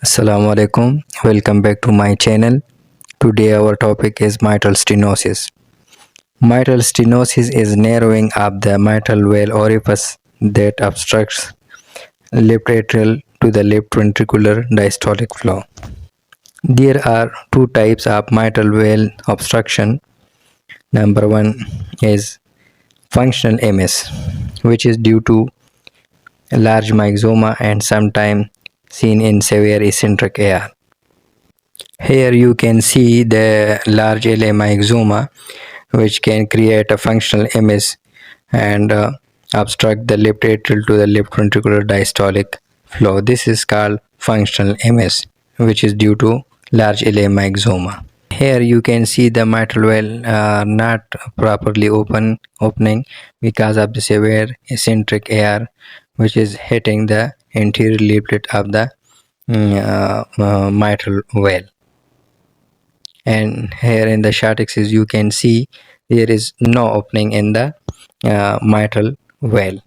Assalamu alaikum. Welcome back to my channel. Today our topic is mitral stenosis. Mitral stenosis is narrowing up the mitral valve orifice that obstructs left atrial to the left ventricular diastolic flow. There are two types of mitral valve obstruction. Number one is functional MS, which is due to large myxoma and sometimes seen in severe eccentric AR. Here you can see the large LA myxoma which can create a functional MS and obstruct the left atrial to the left ventricular diastolic flow. This is called functional MS, which is due to large LA myxoma. Here you can see the mitral valve not properly opening because of the severe eccentric AR which is hitting the anterior leaflet of the mitral valve. And here in the chart axis you can see there is no opening in the mitral valve.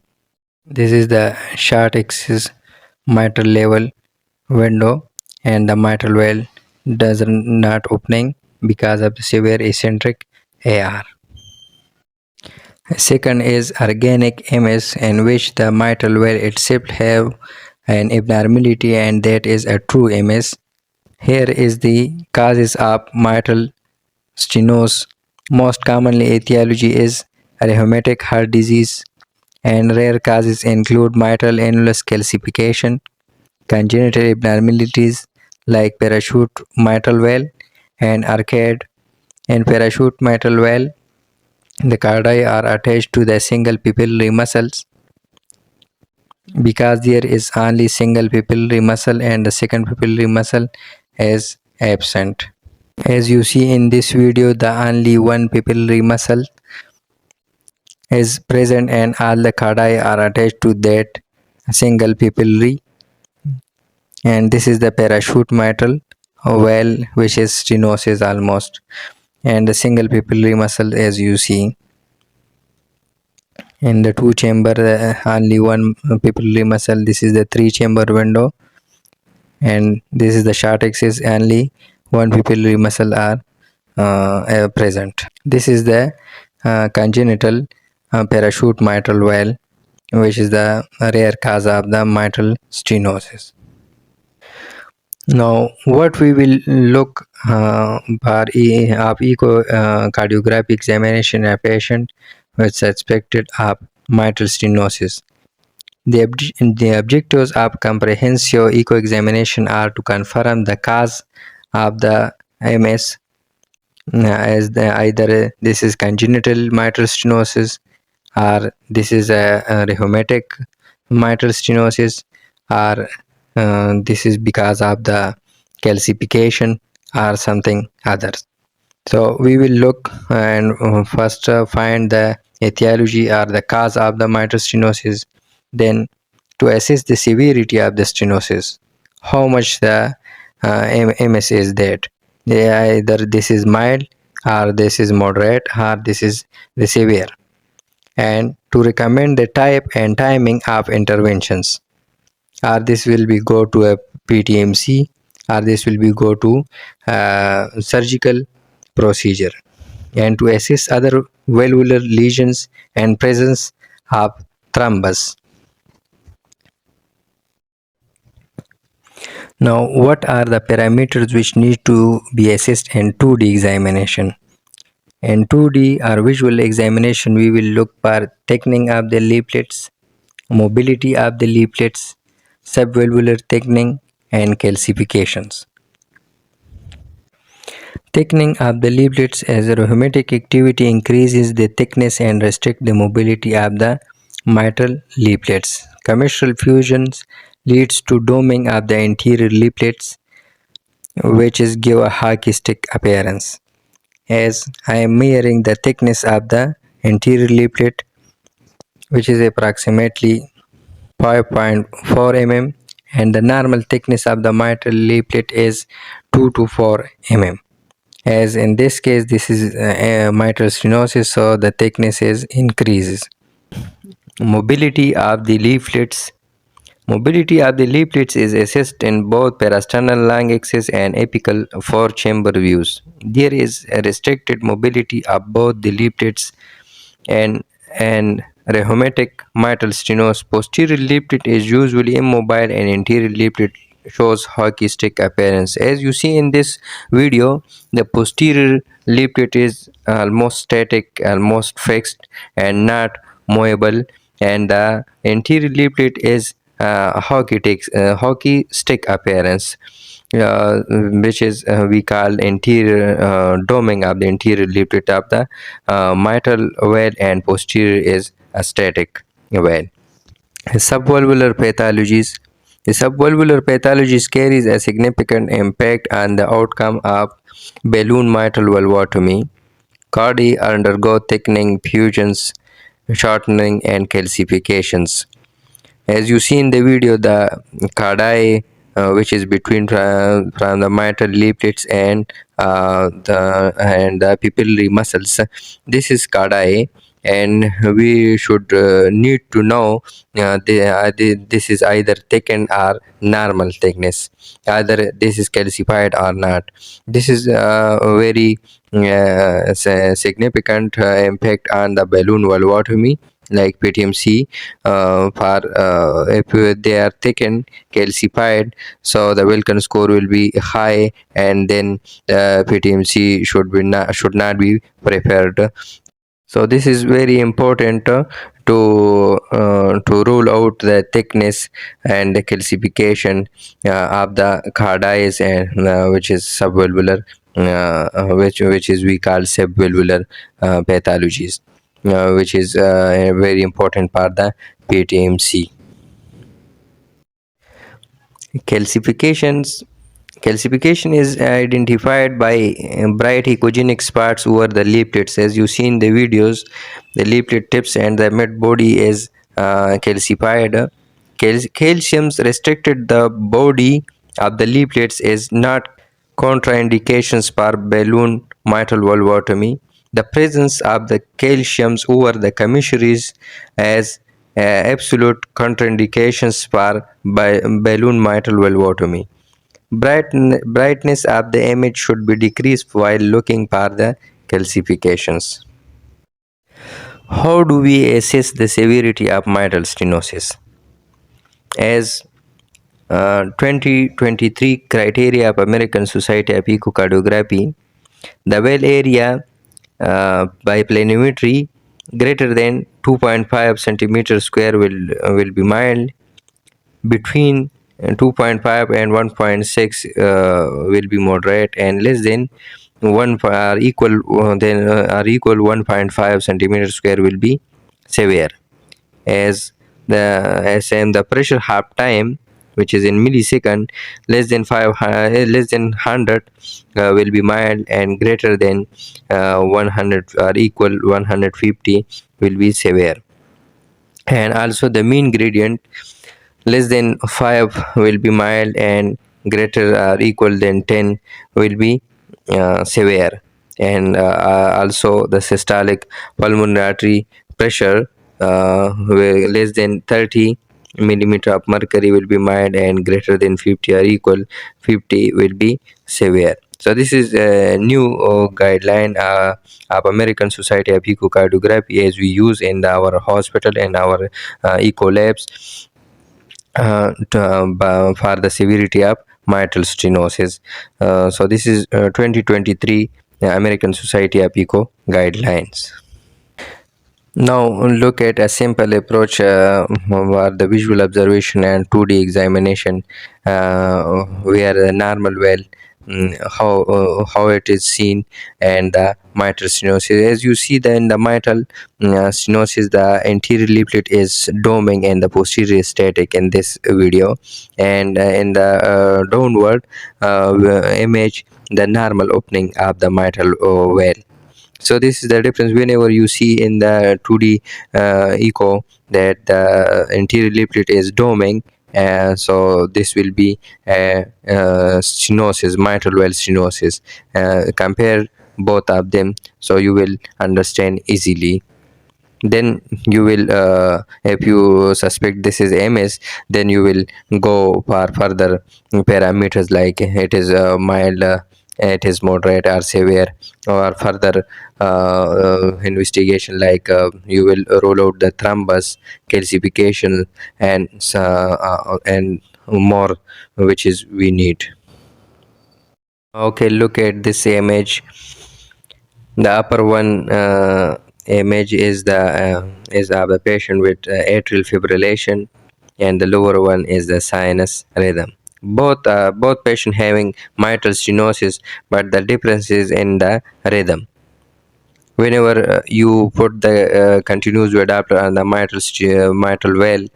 This is the chart axis mitral level window, and the mitral valve does not opening because of the severe eccentric AR. Second is organic MS, in which the mitral valve itself have an abnormality, and that is a true MS. Here is the causes of mitral stenosis. Most commonly etiology is rheumatic heart disease, and rare causes include mitral annulus calcification, congenital abnormalities like parachute mitral valve and arcade. In parachute mitral valve, the cardi are attached to the single papillary muscles. Because there is only single papillary muscle and the second papillary muscle is absent. As you see in this video, the only one papillary muscle is present and all the cardi are attached to that single papillary, and this is the parachute mitral valve, which is stenosis almost, and the single papillary muscle as you see. In the two chamber only one papillary muscle. This is the three chamber window, and this is the chart axis, only one papillary muscle are present. This is the congenital parachute mitral valve, which is the rare cause of the mitral stenosis. Now what we will look for of echocardiography examination of patient with suspected of mitral stenosis. The objectives of comprehensive echo examination are to confirm the cause of the MS, as either this is congenital mitral stenosis, or this is a rheumatic mitral stenosis, or this is because of the calcification or something others. So we will look and first find the etiology or the cause of the mitral stenosis, then to assess the severity of the stenosis, how much the MS is that. Either this is mild, or this is moderate, or this is the severe, and to recommend the type and timing of interventions, or this will be go to a PTMC, or this will be go to surgical procedure, and to assess other valvular lesions and presence of thrombus. Now what are the parameters which need to be assessed in 2D examination? In 2D or visual examination, we will look for thickening of the leaflets, mobility of the leaflets, subvalvular thickening, and calcifications. Thickening of the leaflets, as rheumatic activity increases the thickness and restrict the mobility of the mitral leaflets. Commissural fusions leads to doming of the anterior leaflets, which is give a hockey stick appearance. As I am measuring the thickness of the anterior leaflet, which is approximately 5.4 mm, and the normal thickness of the mitral leaflet is 2 to 4 mm. As in this case, this is mitral stenosis, so the thickness is increases. Mobility of the leaflets. Mobility of the leaflets is assessed in both parasternal long axis and apical four-chamber views. There is a restricted mobility of both the leaflets and rheumatic mitral stenosis. Posterior leaflet is usually immobile and anterior leaflet shows hockey stick appearance. As you see in this video, the posterior leaflet is almost static, almost fixed and not movable, and the anterior leaflet is hockey stick appearance, which is we call anterior doming of the anterior leaflet of the mitral valve, and posterior is a static valve. Subvalvular pathologies. The subvalvular pathologies carries a significant impact on the outcome of balloon mitral valvotomy. Cardi undergo thickening, fusions, shortening, and calcifications. As you see in the video, the cardi, which is between from the mitral leaflets and the pupillary muscles, this is cardi, and we should need to know this is either thickened or normal thickness, either this is calcified or not. This is a very significant impact on the balloon valvotomy, like PTMC. For if they are thickened, calcified, so the Wilkins score will be high, and then PTMC should not be preferred. So this is very important to rule out the thickness and the calcification of the cardiacs, and which is subvalvular, which is we call subvalvular pathologies, which is a very important part the PTMC. Calcifications. Calcification is identified by bright echogenic spots over the leaflets. As you see in the videos, the leaflet tips and the mid body is calcified. Calcium restricted the body of the leaflets is not contraindications for balloon mitral valvotomy. The presence of the calciums over the commissaries as absolute contraindications for balloon mitral valvotomy. Brightness of the image should be decreased while looking for the calcifications. How do we assess the severity of mitral stenosis? As 2023 criteria of American Society of Echocardiography, the valve area by planimetry greater than 2.5 centimeter square will be mild, between 2.5 and 1.6 will be moderate, and less than 1 are equal then are equal 1.5 centimeter square will be severe. As the pressure half time, which is in millisecond, less than 100 will be mild, and greater than 100 or equal 150 will be severe. And also the mean gradient less than 5 will be mild, and greater or equal than 10 will be severe. And also the systolic pulmonary artery pressure less than 30 millimeter of mercury will be mild, and greater than 50 or equal 50 will be severe. So this is a new guideline of American Society of Echocardiography, as we use in our hospital and our echo labs for the severity of mitral stenosis. So this is 2023 American Society of Echo guidelines. Now look at a simple approach for the visual observation and 2D examination, where the normal well, how it is seen, and the mitral stenosis. As you see, in the mitral stenosis, the anterior leaflet is doming and the posterior is static in this video, and in the downward image, the normal opening of the mitral valve. So this is the difference whenever you see in the 2D echo that the anterior leaflet is doming. So this will be stenosis, mitral valve stenosis. Compare both of them so you will understand easily. Then you will, if you suspect this is MS, then you will go for further parameters like it is mild, it is moderate or severe, or further investigation like you will roll out the thrombus, calcification, and more, which is we need. Okay, look at this image. The upper one image is of a patient with atrial fibrillation, and the lower one is the sinus rhythm. Both patient having mitral stenosis, but the difference is in the rhythm. Whenever you put the continuous wave Doppler on the mitral valve,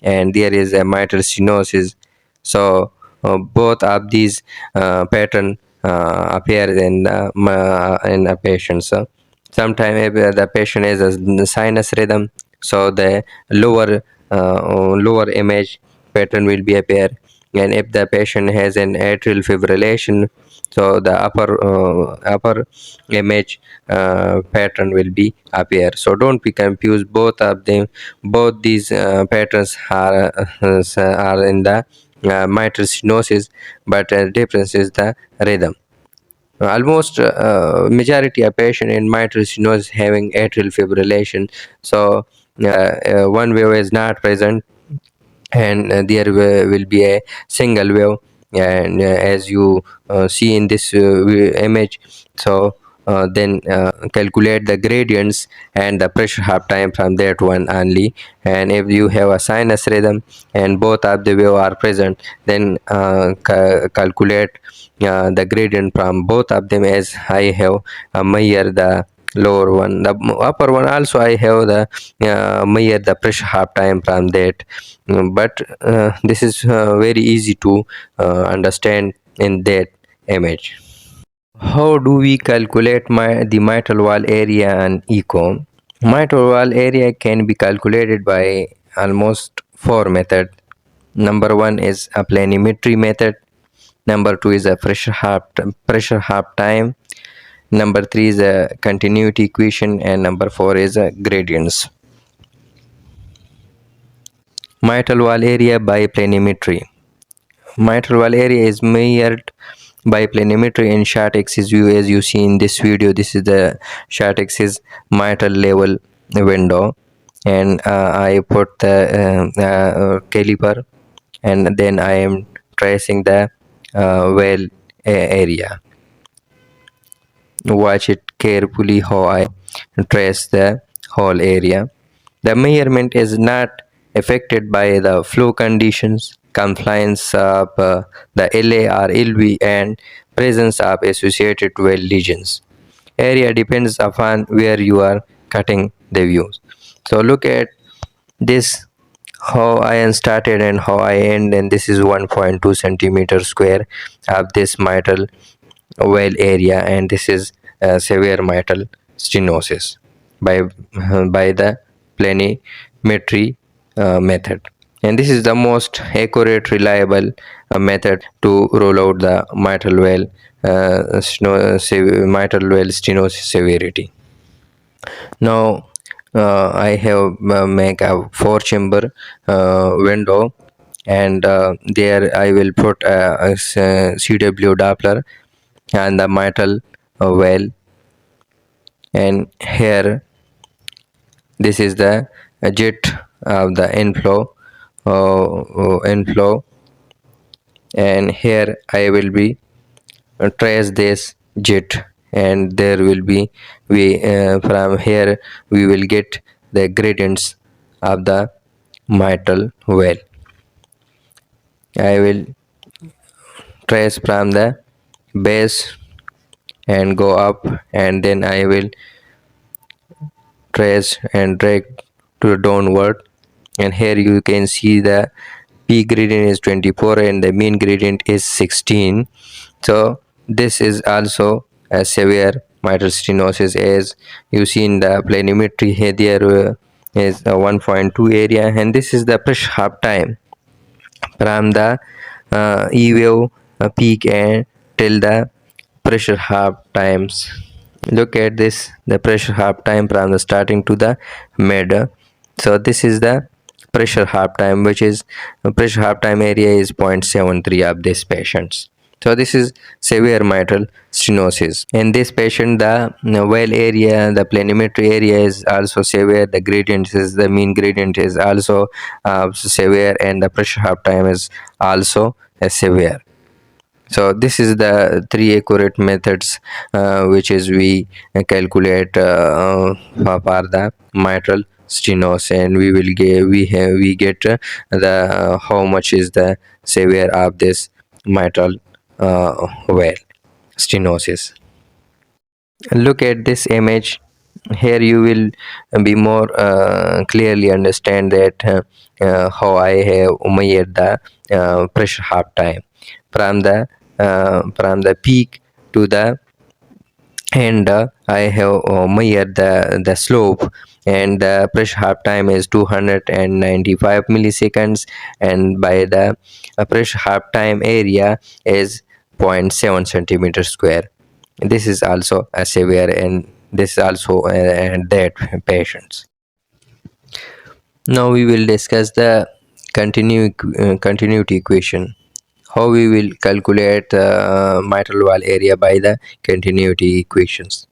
and there is a mitral stenosis, so both of these pattern appear in a patient. So sometimes if the patient is a sinus rhythm, so the lower image pattern will be appear, and if the patient has an atrial fibrillation, so the upper image pattern will be appear. So don't be confused, both of them, both these patterns are in the mitral stenosis, but difference is the rhythm. Almost majority of patient in mitral stenosis having atrial fibrillation, so one wave is not present, and there will be a single wave, and as you see in this image, so then calculate the gradients and the pressure half time from that one only. And if you have a sinus rhythm and both of the wave are present, then calculate the gradient from both of them, as I have measure the lower one. The upper one also I have the measure the pressure half time from that. But this is very easy to understand in that image. How do we calculate the mitral valve area and echo? Mitral valve area can be calculated by almost four methods. Number one is a planimetry method. Number two is a pressure half time. Number three is a continuity equation, and number four is a gradients. Mitral valve area by planimetry. Mitral valve area is measured by planimetry in short axis view, as you see in this video. This is the short axis mitral level window, and I put the caliper, and then I am tracing the valve area. Watch it carefully how I trace the whole area. The measurement is not affected by the flow conditions, compliance of the LA or LV, and presence of associated well lesions. Area depends upon where you are cutting the views. So look at this, how I started and how I end, and this is 1.2 centimeter square of this mitral valve area, and this is severe mitral stenosis by the planimetry method. And this is the most accurate, reliable method to roll out the mitral valve stenosis severity. Now I have make a 4 chamber window, and there I will put a CW Doppler and the mitral valve, and here this is the jet of the inflow, and here I will be trace this jet, and there will be we from here we will get the gradients of the mitral valve. I will trace from the base and go up, and then I will trace and drag to downward, and here you can see the p gradient is 24 and the mean gradient is 16. So this is also a severe mitral stenosis, as you see in the planimetry. Here there is a 1.2 area, and this is the pressure half time from the E wave peak and till the pressure half times Look at this, the pressure half time from the starting to the mid. So this is the pressure half time, which is pressure half time area is 0.73 of this patients. So this is severe mitral stenosis. In this patient, the well area, the planimetry area is also severe. The gradient is, the mean gradient is also severe, and the pressure half time is also severe. So this is the three accurate methods which is we calculate for the mitral stenosis, and we will get we get the how much is the severe of this mitral well stenosis. Look at this image. Here you will be more clearly understand that how I have measured the pressure half time from the peak to the end. I have measured the slope, and the pressure half time is 295 milliseconds, and by the pressure half time area is zero point 0.7 centimeter square. This is also a severe, and this is also that patients. Now we will discuss the continuity equation. How we will calculate mitral valve area by the continuity equations.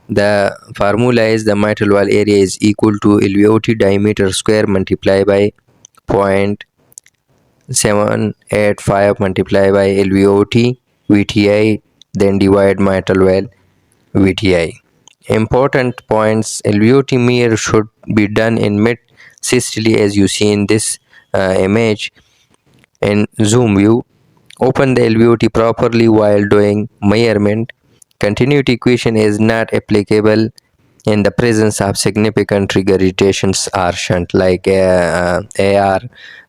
The formula is the mitral valve area is equal to alveoli diameter square multiplied by 0.785 multiplied by alveoli VTI, then divide mitral valve VTI. Important points: alveoli mirror should be done in mid systole, as you see in this image. In zoom view, open the alveoli properly while doing measurement. Continuity equation is not applicable in the presence of significant regurgitations or shunt like AR,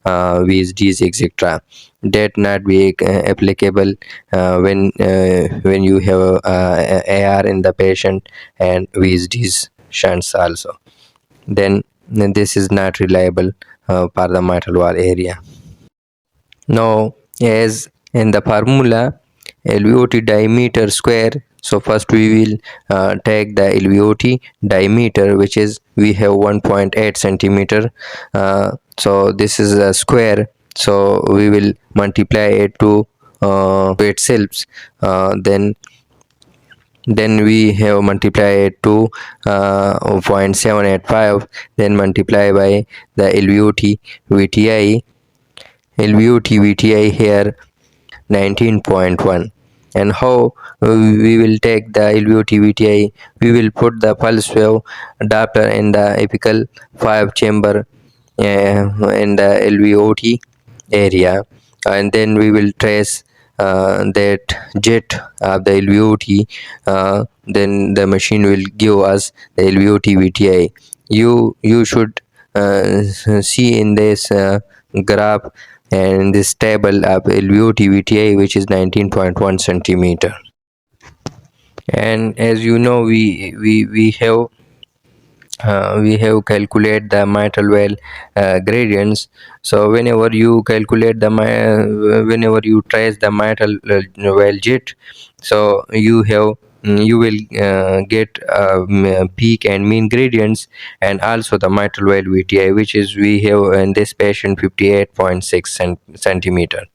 VSDs, etc. That not be applicable when you have AR in the patient and VSDs shunts also. Then this is not reliable for the mitral valve area. Now, as in the formula, alveoli diameter square. So first we will take the alveoli diameter, which is we have 1.8 centimeter. So this is a square. So we will multiply it to itself. Then we have multiply it to 0.785, then multiply by the alveoli VTI. LVOT VTI here 19.1. And how we will take the LVOT VTI? We will put the pulse wave Doppler in the apical 5 chamber in the LVOT area, and then we will trace that jet of the LVOT. Then the machine will give us the LVOT VTI. You should see in this graph and this table of LVOT VTI, which is 19.1 centimeter. And as you know, we have calculate the mitral valve gradients. So whenever you calculate the whenever you trace the mitral valve jet, so you will get peak and mean gradients, and also the mitral valve VTI, which is we have in this patient 58.6 centimeter.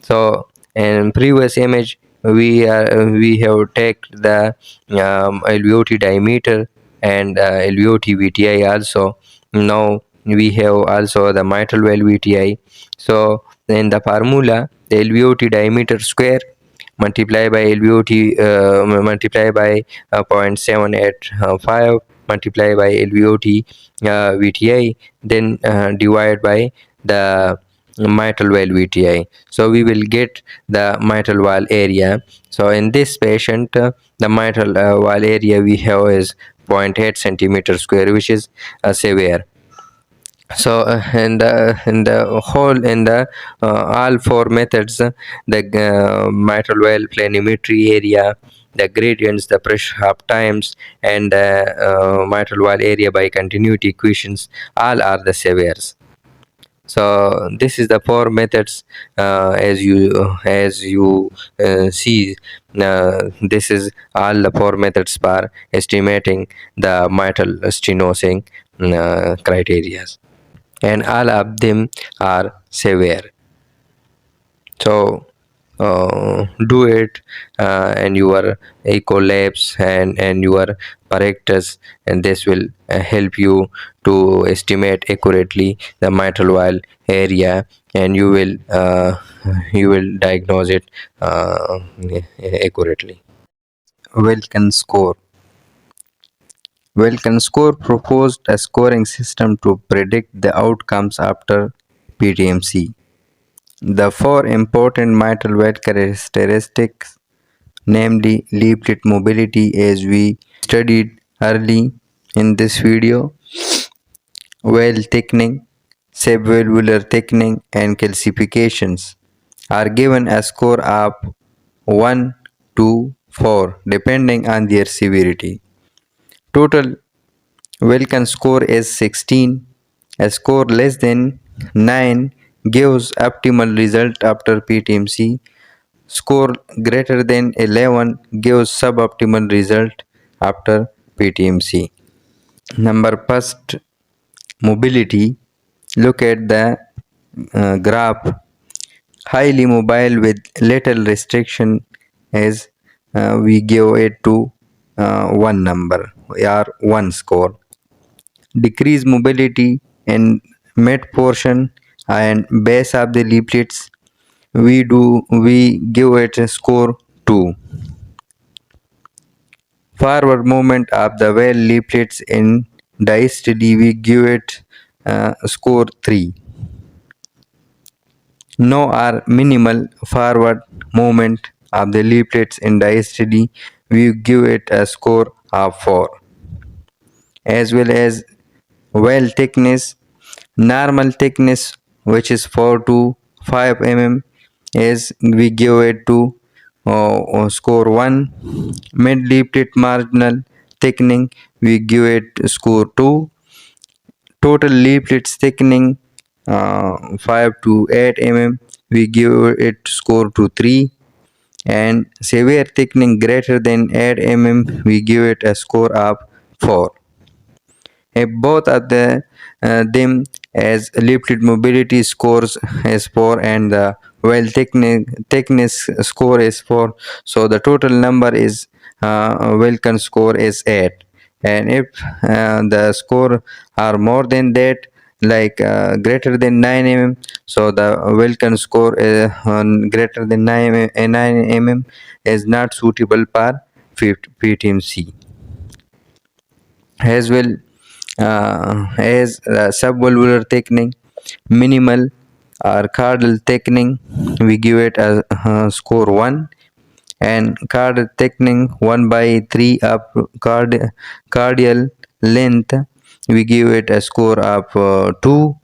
So in previous image we have taken the alveoli diameter and alveoli VTI also. Now we have also the mitral valve VTI. So in the formula, the alveoli diameter square multiply by alveoli multiply by 0.785 multiply by alveoli VTI, then divide by the mitral valve VTI. So we will get the mitral valve area. So in this patient, the mitral valve area we have is 0.8 centimeter square, which is severe. So in the whole in the all four methods, the mitral valve planimetry area, the gradients, the pressure half times, and the mitral valve area by continuity equations, all are the severes. So this is the four methods, as you see. This is all the four methods for estimating the mitral stenosis criteria, and all of them are severe. So do it, and your echo labs and your parameters, and this will help you to estimate accurately the mitral valve area, and you will diagnose it accurately. Wilkins score. Wilkins score proposed a scoring system to predict the outcomes after PTMC. The four important mitral valve characteristics, namely leaflet mobility, as we studied early in this video, valve thickening, subvalvular thickening, and calcifications, are given a score of 1 to 4 depending on their severity. Total Wilkins score is 16. A score less than 9 gives optimal result after PTMC. Score greater than 11 gives suboptimal result after PTMC. Number first, mobility. Look at the graph. Highly mobile with little restriction is we give it to one number or one score. Decrease mobility in mid portion and base of the leaflets, we give it a score 2. Forward movement of the valve leaflets in diastole, we give it score 3. No or minimal forward movement of the leaflets in diastole, we give it a score of 4. As well as valve thickness, normal thickness, which is 4 to 5 mm, is we give it to score 1. Mid leaflet marginal thickening, we give it score 2. Total leaflets thickening 5 to 8 mm, we give it score to 3. And severe thickening greater than 8 mm, we give it a score of 4. If both of them as leaflet mobility scores is 4 and the valve thickness score is 4, so the total number is Wilkins score is 8. And if the score are more than that, like greater than 9 mm, so the Wilkins score is greater than 9 mm is not suitable for PTMC. As well as subvalvular thickening, minimal or caudal thickening, we give it a score 1. And caudal thickening 1 by 3 of cardial length, we give it a score of 2.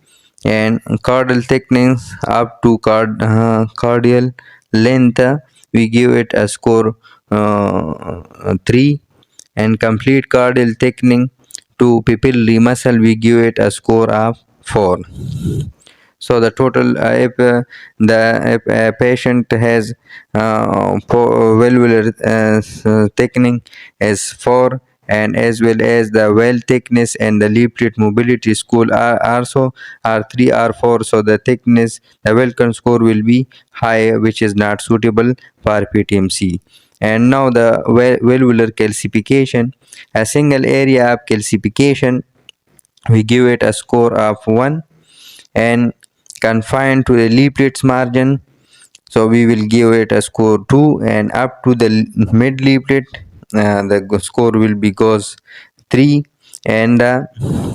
And caudal thickening up to cardial length, we give it a score 3. And complete caudal thickening to pupillary muscle, we give it a score of 4. So the total, if a patient has valvular thickening is 4, and as well as the valve thickness and the leaflet mobility score are also are 3 or 4, so the thickness, the Wilkins score will be high, which is not suitable for PTMC. And now the valvular calcification, a single area of calcification, we give it a score of 1. And confined to the leaflets margin, so we will give it a score 2. And up to the mid leaflet, the score will be goes 3. And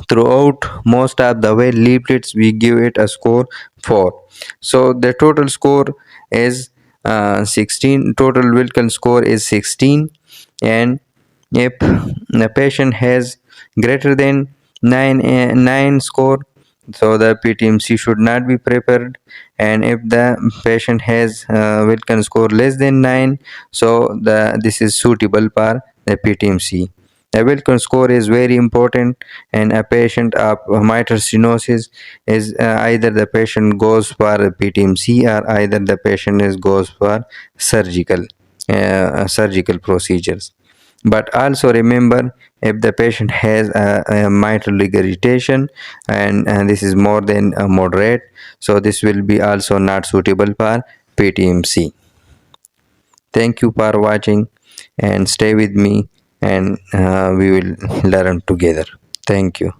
throughout most of the valve leaflets, we give it a score 4. So the total score is 16. Total Wilkins score is 16. And if the patient has greater than 9 score, so the PTMC should not be prepared. And if the patient has Wilkins score less than 9, so this is suitable for the PTMC. A Wilkins score is very important, and a patient of mitral stenosis is either the patient goes for PTMC or either the patient goes for surgical procedures. But also remember, if the patient has a mitral regurgitation and this is more than moderate, so this will be also not suitable for PTMC. Thank you for watching, and stay with me, and we will learn together. Thank you.